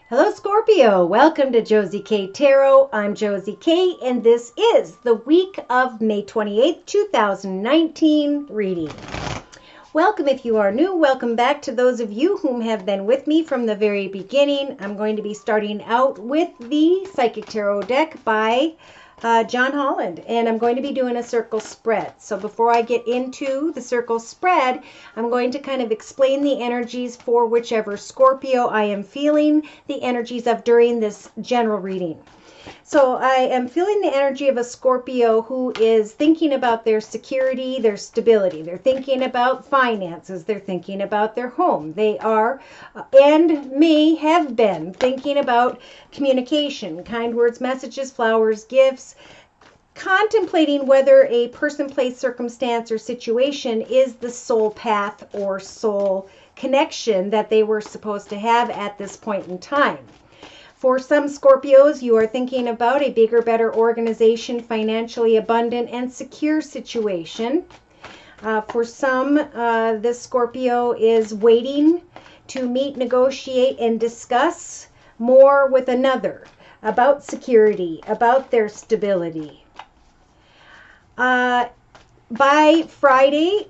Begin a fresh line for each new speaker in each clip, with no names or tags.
Hello, Scorpio. Welcome to Josie K Tarot. I'm Josie K, and this is the week of May 28th, 2019 reading. Welcome if you are new. Welcome back to those of you whom have been with me from the very beginning. I'm going to be starting out with the Psychic Tarot deck by John Holland, and I'm going to be doing a circle spread. So before I get into the circle spread, I'm going to kind of explain the energies for whichever Scorpio I am feeling the energies of during this general reading. So I am feeling the energy of a Scorpio who is thinking about their security, their stability. They're thinking about finances. They're thinking about their home. They are and may have been thinking about communication, kind words, messages, flowers, gifts, contemplating whether a person, place, circumstance, or situation is the soul path or soul connection that they were supposed to have at this point in time. For some Scorpios, you are thinking about a bigger, better organization, financially abundant and secure situation. For some, this Scorpio is waiting to meet, negotiate, and discuss more with another about security, about their stability. By Friday,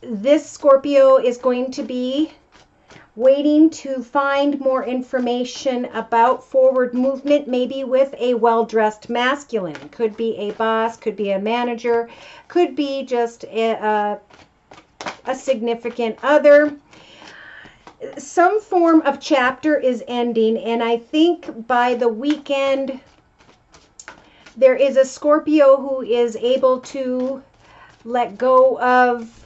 this Scorpio is going to be waiting to find more information about forward movement, maybe with a well-dressed masculine. Could be a boss, could be a manager, could be just a significant other. Some form of chapter is ending, and I think by the weekend there is a Scorpio who is able to let go of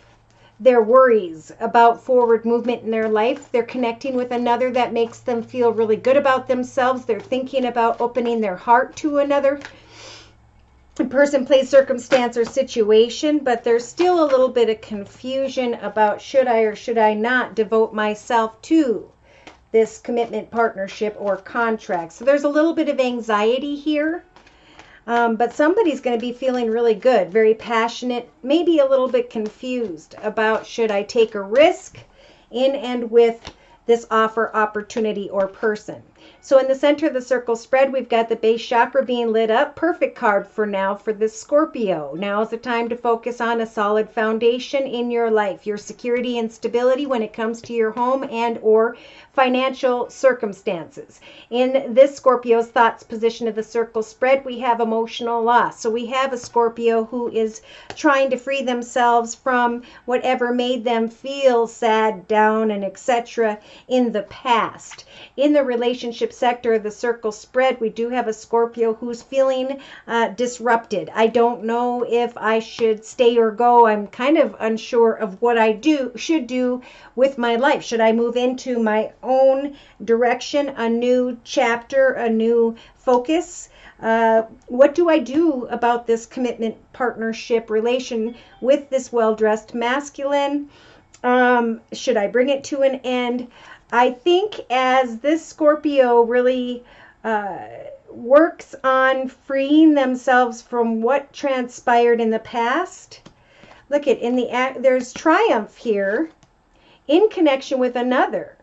their worries about forward movement in their life. They're connecting with another that makes them feel really good about themselves. They're thinking about opening their heart to another person, place, circumstance, or situation, but there's still a little bit of confusion about should I or should I not devote myself to this commitment, partnership, or contract. So there's a little bit of anxiety here. But somebody's going to be feeling really good, very passionate, maybe a little bit confused about should I take a risk in and with this offer, opportunity, or person. So in the center of the circle spread, we've got the base chakra being lit up. Perfect card for now for this Scorpio. Now is the time to focus on a solid foundation in your life, your security and stability when it comes to your home and or financial circumstances. In this Scorpio's thoughts position of the circle spread, we have emotional loss. So we have a Scorpio who is trying to free themselves from whatever made them feel sad, down, and etc. in the past. In the relationship sector of the circle spread, we do have a Scorpio who's feeling disrupted. I don't know if I should stay or go. I'm kind of unsure of what I should do with my life. Should I move into my own direction, a new chapter, a new focus? What do I do about this commitment, partnership, relation with this well-dressed masculine? Should I bring it to an end? I think as this Scorpio really works on freeing themselves from what transpired in the past, look at there's triumph here in connection with another.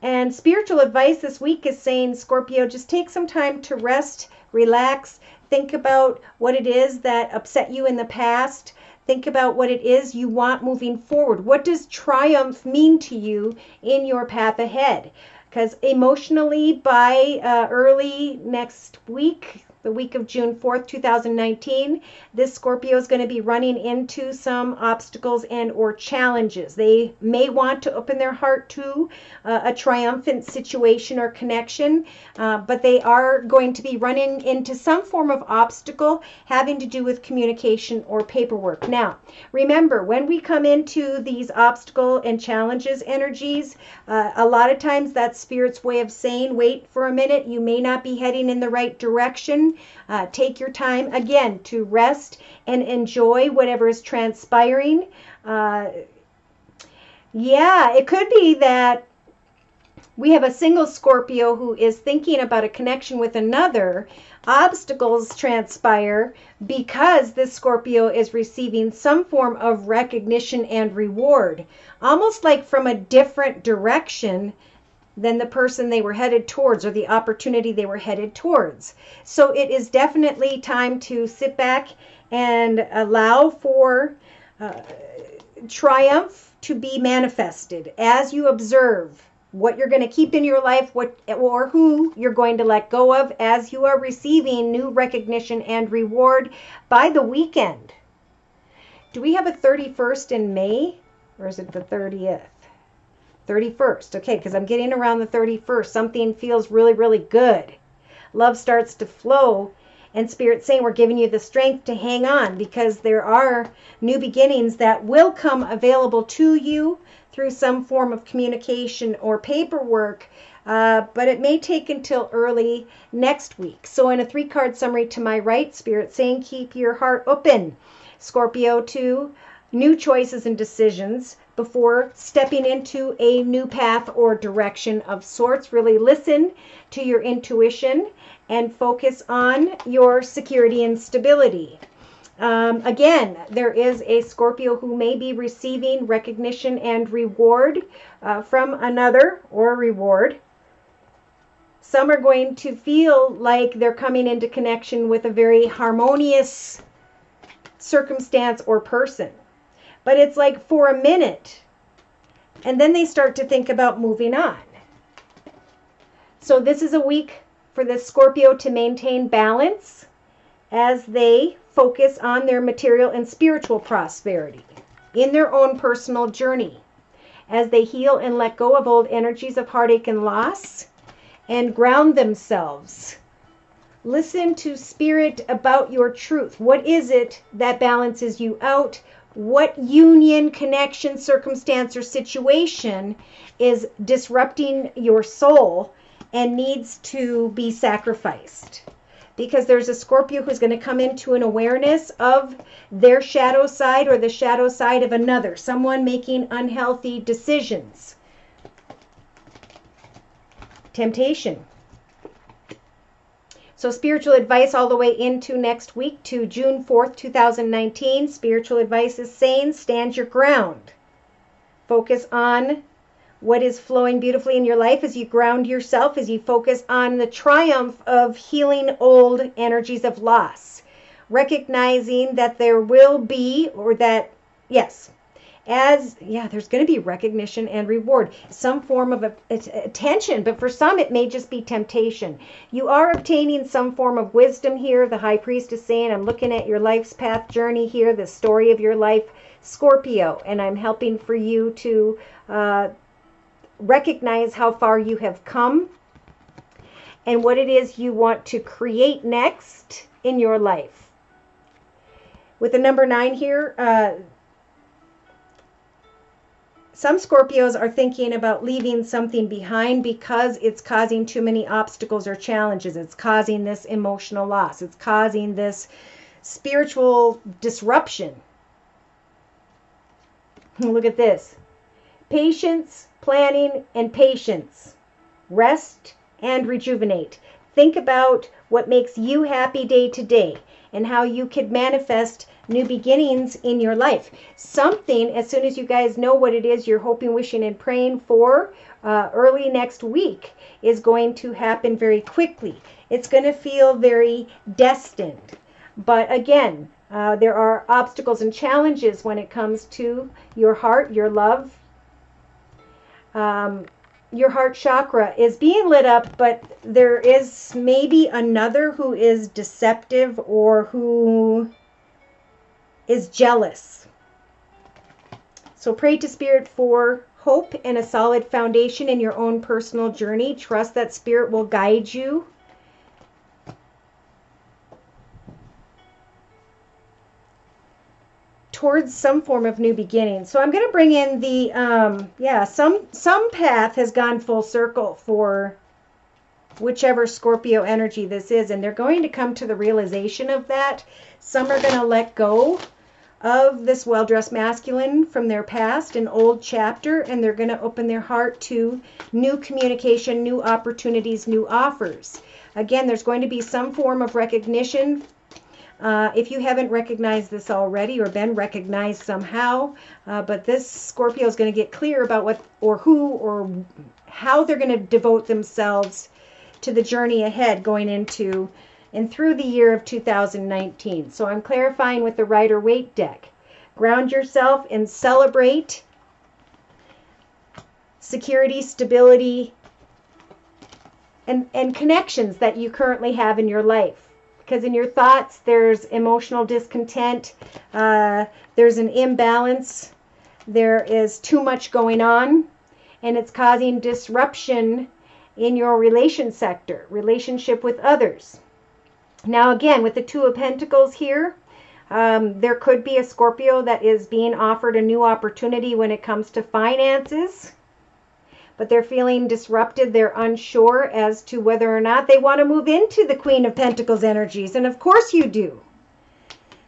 And spiritual advice this week is saying, Scorpio, just take some time to rest, relax, think about what it is that upset you in the past. Think about what it is you want moving forward. What does triumph mean to you in your path ahead? Because emotionally, by early next week, the week of June 4th, 2019, this Scorpio is going to be running into some obstacles and or challenges. They may want to open their heart to a triumphant situation or connection, but they are going to be running into some form of obstacle having to do with communication or paperwork. Now, remember, when we come into these obstacle and challenges energies, a lot of times that's Spirit's way of saying, wait for a minute, you may not be heading in the right direction. Take your time again to rest and enjoy whatever is transpiring. Yeah, it could be that we have a single Scorpio who is thinking about a connection with another. Obstacles transpire because this Scorpio is receiving some form of recognition and reward, almost like from a different direction than the person they were headed towards or the opportunity they were headed towards. So it is definitely time to sit back and allow for triumph to be manifested as you observe what you're going to keep in your life, what or who you're going to let go of as you are receiving new recognition and reward by the weekend. Do we have a 31st in May, or is it the 30th? 31st. Okay, because I'm getting around the 31st. Something feels really, really good. Love starts to flow, and Spirit's saying we're giving you the strength to hang on, because there are new beginnings that will come available to you through some form of communication or paperwork, but it may take until early next week. So in a 3-card summary to my right, Spirit's saying keep your heart open, Scorpio, to new choices and decisions before stepping into a new path or direction of sorts. Really listen to your intuition and focus on your security and stability. Again, there is a Scorpio who may be receiving recognition and reward from another, or reward. Some are going to feel like they're coming into connection with a very harmonious circumstance or person. But it's like for a minute, and then they start to think about moving on. So this is a week for the Scorpio to maintain balance as they focus on their material and spiritual prosperity in their own personal journey, as they heal and let go of old energies of heartache and loss and ground themselves. Listen to Spirit about your truth. What is it that balances you out? What union, connection, circumstance, or situation is disrupting your soul and needs to be sacrificed? Because there's a Scorpio who's going to come into an awareness of their shadow side or the shadow side of another, someone making unhealthy decisions. Temptation. So spiritual advice all the way into next week to June 4th, 2019. Spiritual advice is saying stand your ground. Focus on what is flowing beautifully in your life as you ground yourself, as you focus on the triumph of healing old energies of loss. Recognizing that there will be, or that, yes, there's going to be recognition and reward, some form of attention, but for some it may just be temptation. You are obtaining some form of wisdom here. The High Priest is saying, I'm looking at your life's path journey here, the story of your life, Scorpio, and I'm helping for you to recognize how far you have come and what it is you want to create next in your life. With the number 9 here, some Scorpios are thinking about leaving something behind because it's causing too many obstacles or challenges. It's causing this emotional loss. It's causing this spiritual disruption. Look at this. Patience, planning, and patience. Rest and rejuvenate. Think about what makes you happy day to day and how you could manifest new beginnings in your life. Something, as soon as you guys know what it is you're hoping, wishing, and praying for early next week, is going to happen very quickly. It's going to feel very destined. But again, there are obstacles and challenges when it comes to your heart, your love. Your heart chakra is being lit up, but there is maybe another who is deceptive or who is jealous. So pray to Spirit for hope and a solid foundation in your own personal journey. Trust that Spirit will guide you. Towards some form of new beginning. So I'm going to bring in the, some path has gone full circle for whichever Scorpio energy this is, and they're going to come to the realization of that. Some are going to let go of this well-dressed masculine from their past, an old chapter, and they're going to open their heart to new communication, new opportunities, new offers. Again, there's going to be some form of recognition If you haven't recognized this already or been recognized somehow, but this Scorpio is going to get clear about what or who or how they're going to devote themselves to the journey ahead going into and through the year of 2019. So I'm clarifying with the Rider-Waite deck. Ground yourself and celebrate security, stability, and connections that you currently have in your life. Because in your thoughts, there's emotional discontent, there's an imbalance, there is too much going on, and it's causing disruption in your relationship with others. Now again, with the Two of Pentacles here, there could be a Scorpio that is being offered a new opportunity when it comes to finances, but they're feeling disrupted. They're unsure as to whether or not they want to move into the Queen of Pentacles energies. And of course you do.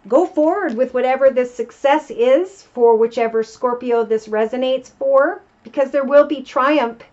Go forward with whatever this success is for whichever Scorpio this resonates for, because there will be triumph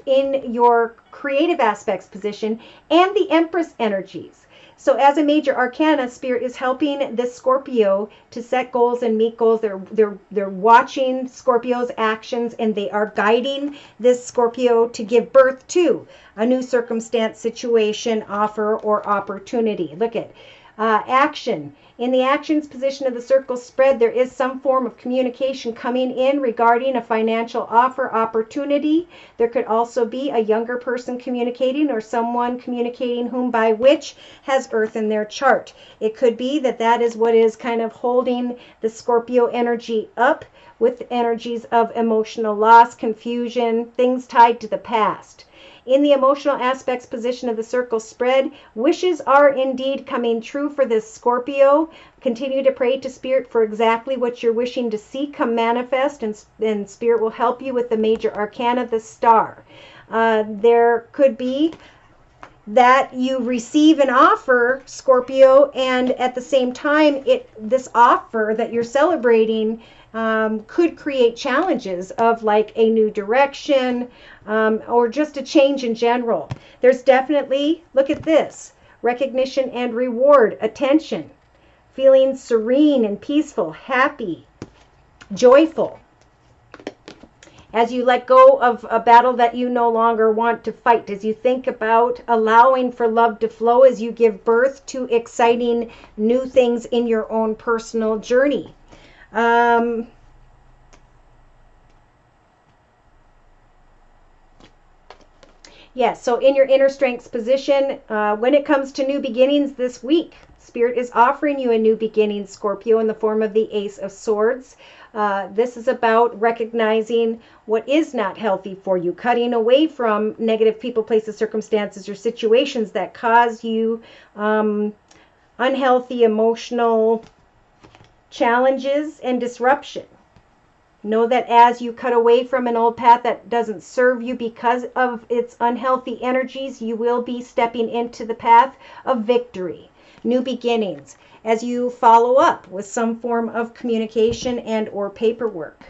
in your creative aspects position and the Empress energies. So as a major arcana, Spirit is helping this Scorpio to set goals and meet goals. They're watching Scorpio's actions, and they are guiding this Scorpio to give birth to a new circumstance, situation, offer, or opportunity. Look at action. In the actions position of the circle spread, there is some form of communication coming in regarding a financial offer, opportunity. There could also be a younger person communicating or someone communicating whom by which has Earth in their chart. It could be that that is what is kind of holding the Scorpio energy up, with energies of emotional loss, confusion, things tied to the past. In the emotional aspects position of the circle spread, wishes are indeed coming true for this Scorpio. Continue to pray to Spirit for exactly what you're wishing to see come manifest, and Spirit will help you with the major arcana, the Star. There could be that you receive an offer, Scorpio, and at the same time, this offer that you're celebrating could create challenges of like a new direction, or just a change in general. There's definitely, look at this, recognition and reward, attention, feeling serene and peaceful, happy, joyful, as you let go of a battle that you no longer want to fight, as you think about allowing for love to flow as you give birth to exciting new things in your own personal journey. Yes, so in your inner strengths position, when it comes to new beginnings this week, Spirit is offering you a new beginning, Scorpio, in the form of the Ace of Swords. This is about recognizing what is not healthy for you, cutting away from negative people, places, circumstances, or situations that cause you unhealthy emotional challenges and disruption. Know that as you cut away from an old path that doesn't serve you because of its unhealthy energies, you will be stepping into the path of victory, new beginnings, as you follow up with some form of communication and or paperwork.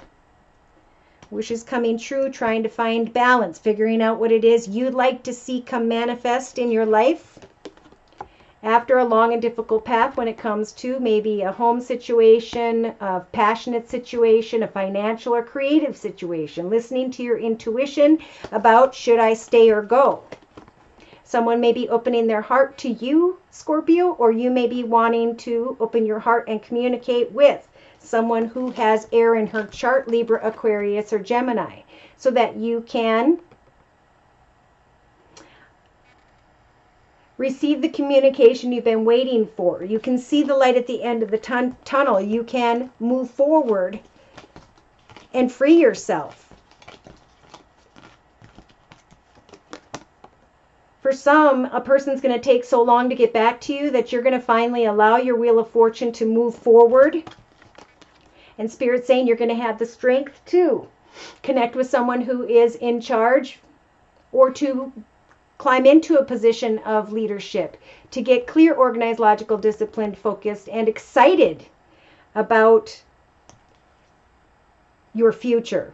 Wishes coming true, trying to find balance, figuring out what it is you'd like to see come manifest in your life after a long and difficult path when it comes to maybe a home situation, a passionate situation, a financial or creative situation, listening to your intuition about should I stay or go. Someone may be opening their heart to you, Scorpio, or you may be wanting to open your heart and communicate with someone who has air in her chart, Libra, Aquarius, or Gemini, so that you can receive the communication you've been waiting for. You can see the light at the end of the tunnel. You can move forward and free yourself. For some, a person's going to take so long to get back to you that you're going to finally allow your Wheel of Fortune to move forward. And Spirit's saying you're going to have the strength to connect with someone who is in charge, or to climb into a position of leadership, to get clear, organized, logical, disciplined, focused, and excited about your future.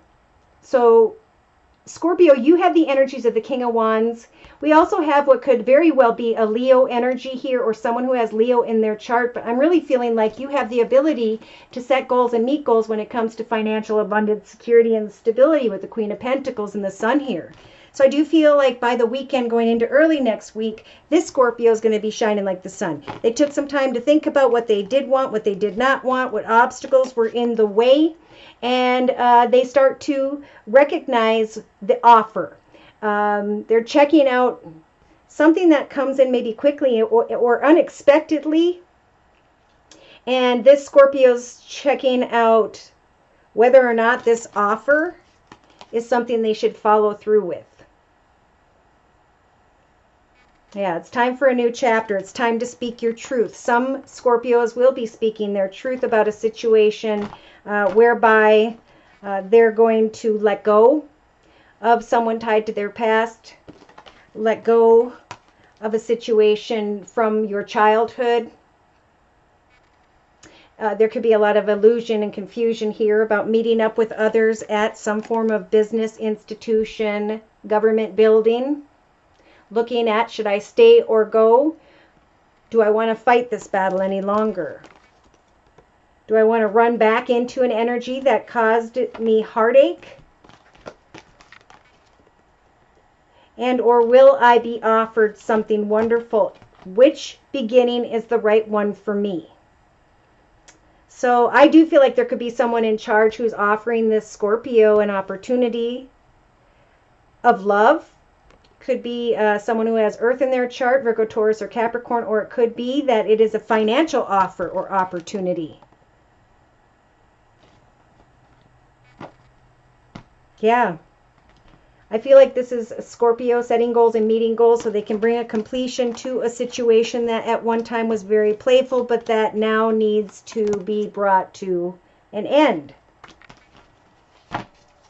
So Scorpio, you have the energies of the King of Wands. We also have what could very well be a Leo energy here, or someone who has Leo in their chart, but I'm really feeling like you have the ability to set goals and meet goals when it comes to financial abundance, security, and stability with the Queen of Pentacles and the Sun here. So I do feel like by the weekend going into early next week, this Scorpio is going to be shining like the sun. They took some time to think about what they did want, what they did not want, what obstacles were in the way, and they start to recognize the offer. They're checking out something that comes in maybe quickly or unexpectedly, and this Scorpio's checking out whether or not this offer is something they should follow through with. Yeah, it's time for a new chapter. It's time to speak your truth. Some Scorpios will be speaking their truth about a situation whereby they're going to let go of someone tied to their past, let go of a situation from your childhood. There could be a lot of illusion and confusion here about meeting up with others at some form of business institution, government building. Looking at, should I stay or go? Do I want to fight this battle any longer? Do I want to run back into an energy that caused me heartache? And or will I be offered something wonderful? Which beginning is the right one for me? So I do feel like there could be someone in charge who's offering this Scorpio an opportunity of love. Could be someone who has Earth in their chart, Virgo, Taurus, or Capricorn, or it could be that it is a financial offer or opportunity. Yeah. I feel like this is Scorpio setting goals and meeting goals so they can bring a completion to a situation that at one time was very playful, but that now needs to be brought to an end.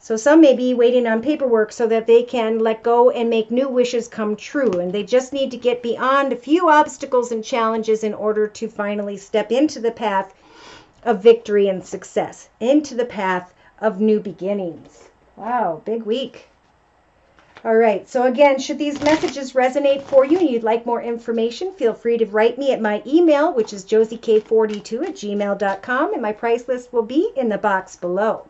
So some may be waiting on paperwork so that they can let go and make new wishes come true. And they just need to get beyond a few obstacles and challenges in order to finally step into the path of victory and success, into the path of new beginnings. Wow, big week. All right, so again, should these messages resonate for you and you'd like more information, feel free to write me at my email, which is josiek42@gmail.com, and my price list will be in the box below.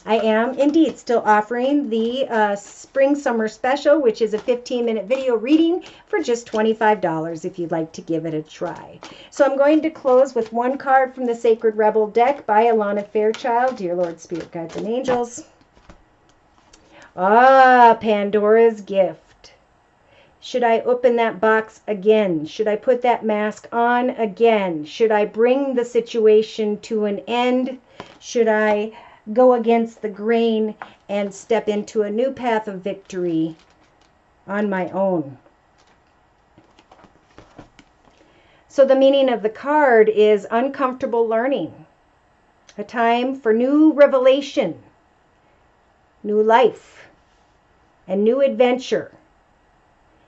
I am indeed still offering the Spring Summer Special, which is a 15-minute video reading for just $25 if you'd like to give it a try. So I'm going to close with one card from the Sacred Rebel deck by Alana Fairchild, Dear Lord, Spirit Guides, and Angels. Ah, Pandora's Gift. Should I open that box again? Should I put that mask on again? Should I bring the situation to an end? Should I go against the grain and step into a new path of victory on my own? So the meaning of the card is uncomfortable learning, a time for new revelation, new life, and new adventure.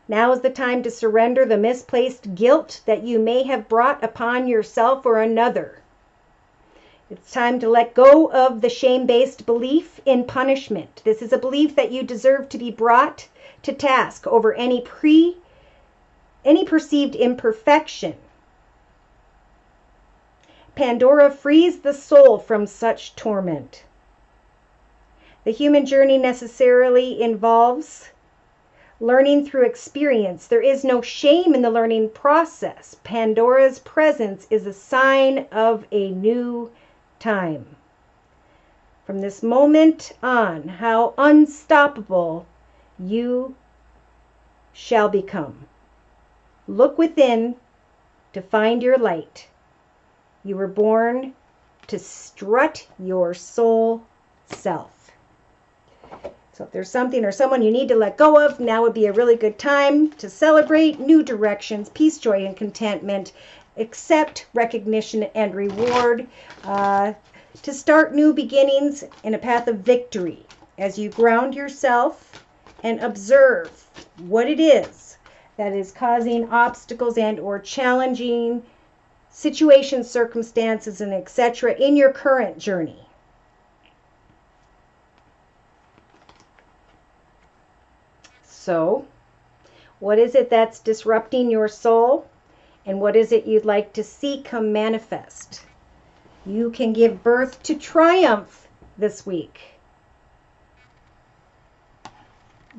Now is the time to surrender the misplaced guilt that you may have brought upon yourself or another. It's time to let go of the shame-based belief in punishment. This is a belief that you deserve to be brought to task over any perceived imperfection. Pandora frees the soul from such torment. The human journey necessarily involves learning through experience. There is no shame in the learning process. Pandora's presence is a sign of a new time. From this moment on, how unstoppable you shall become. Look within to find your light. You were born to strut your soul self. So if there's something or someone you need to let go of, now would be a really good time to celebrate new directions, peace, joy, and contentment, accept recognition and reward, to start new beginnings in a path of victory as you ground yourself and observe what it is that is causing obstacles and or challenging situations, circumstances, and etc. in your current journey. So, what is it that's disrupting your soul? And what is it you'd like to see come manifest? You can give birth to triumph this week.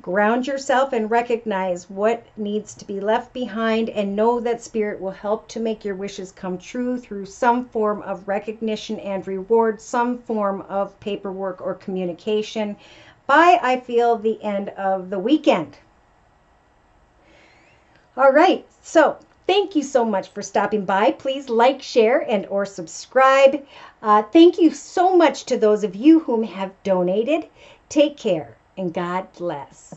Ground yourself and recognize what needs to be left behind, and know that Spirit will help to make your wishes come true through some form of recognition and reward, some form of paperwork or communication by, I feel, the end of the weekend. All right, so thank you so much for stopping by. Please like, share, and or subscribe. Thank you so much to those of you whom have donated. Take care and God bless.